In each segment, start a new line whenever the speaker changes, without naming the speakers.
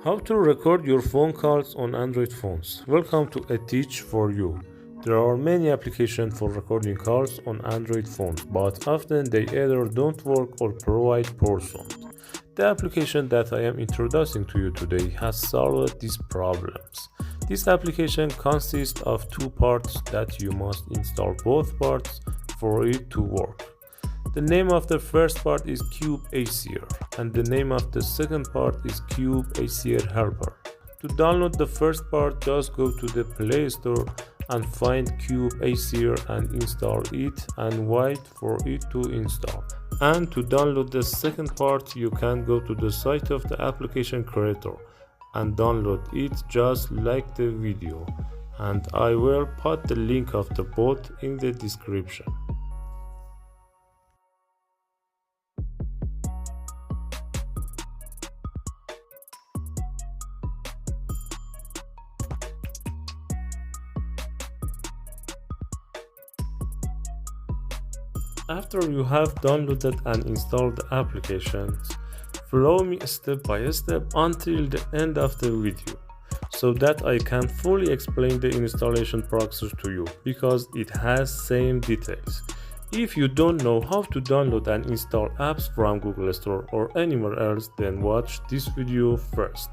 How to record your phone calls on Android phones. Welcome to a Teach for You. There are many applications for recording calls on Android phones, but often they either don't work or provide poor sound. The application that I am introducing to you today has solved these problems. This application consists of two parts that you must install both parts for it to work. The name of the first part is Cube ACR and the name of the second part is Cube ACR Helper. To download the first part, just go to the Play Store and find Cube ACR and install it and wait for it to install. And to download the second part, you can go to the site of the application creator and download it just like the video, and I will put the link of the both in the description. After you have downloaded and installed the applications, follow me step by step until the end of the video, so that I can fully explain the installation process to you, because it has same details. If you don't know how to download and install apps from Google Store or anywhere else, then watch this video first.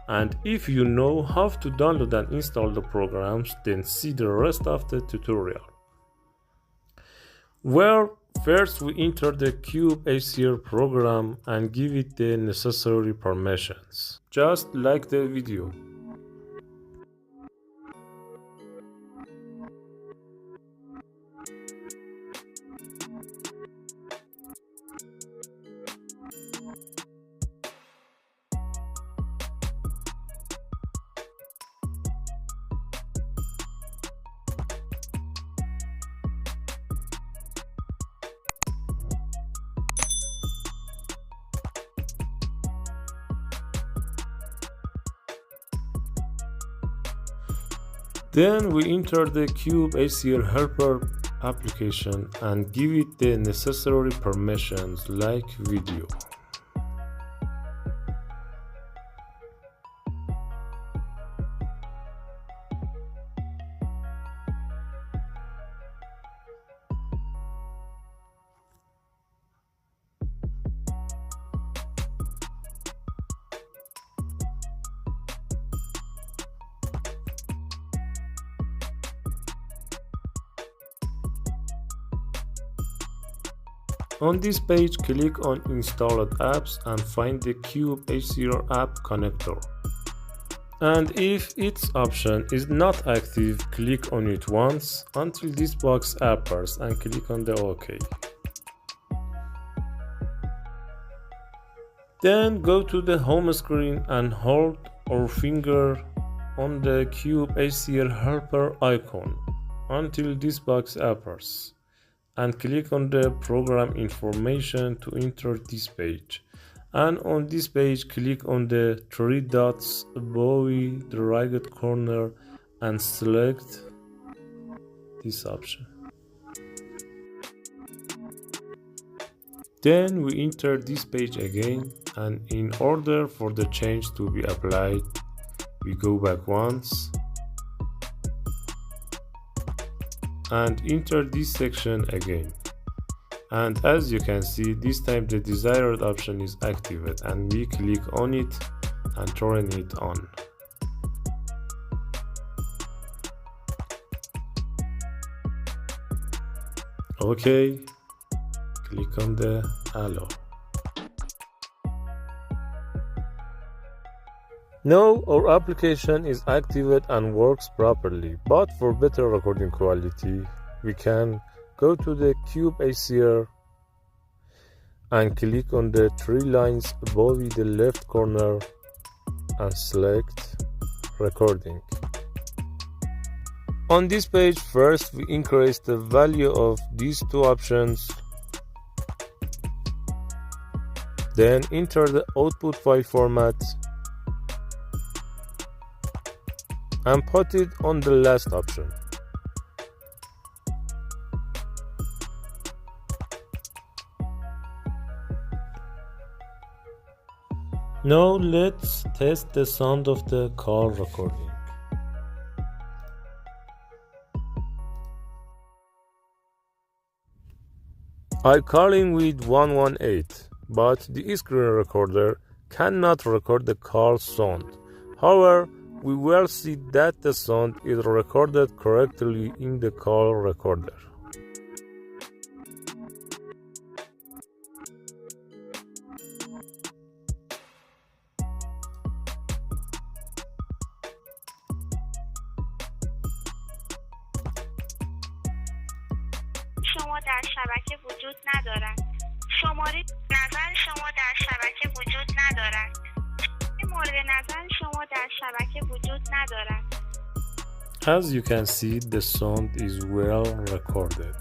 And if you know how to download and install the programs, then see the rest of the tutorial. Well, first we enter the Cube ACR program and give it the necessary permissions, just like the video. Then we enter the Cube ACR Helper application and give it the necessary permissions like video. On this page, click on Installed Apps and find the Cube ACR app connector. And if its option is not active, click on it once until this box appears and click on the OK. Then go to the home screen and hold our finger on the Cube ACR Helper icon until this box appears, and click on the program information to enter this page. And on this page, click on the three dots above the right corner and select this option. Then we enter this page again, and in order for the change to be applied, we go back once and enter this section again. And as you can see, this time the desired option is activated and we click on it and turn it on. OK, click on the allow. Now our application is activated and works properly, but for better recording quality, we can go to the Cube ACR and click on the three lines above the left corner and select recording. On this page, first we increase the value of these two options, then enter the output file format and put it on the last option. Now let's test the sound of the call recording. I'm calling with 118, but the screen recorder cannot record the call sound. However, we will see that the sound is recorded correctly in the call recorder.
شما در شبکه وجود ندارد. شماره نظر شما در شبکه وجود ندارد. مورد نظر شما در شبکه وجود ندارد.
As you can see, the sound is well recorded.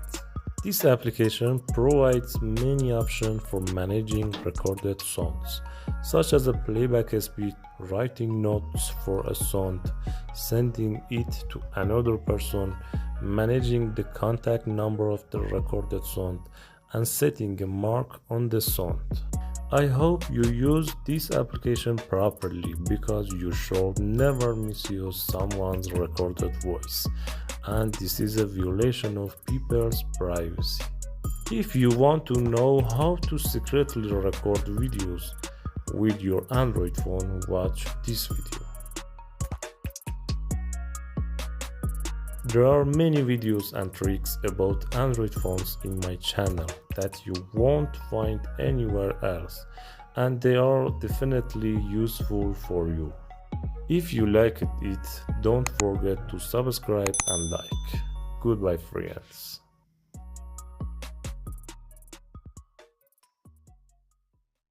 This application provides many options for managing recorded sounds, such as a playback speed, writing notes for a sound, sending it to another person, managing the contact number of the recorded sound, and setting a mark on the sound. I hope you use this application properly because you should never misuse someone's recorded voice, and this is a violation of people's privacy. If you want to know how to secretly record videos with your Android phone, watch this video. There are many videos and tricks about Android phones in my channel that you won't find anywhere else, and they are definitely useful for you. If you liked it, don't forget to subscribe and like. Goodbye, friends.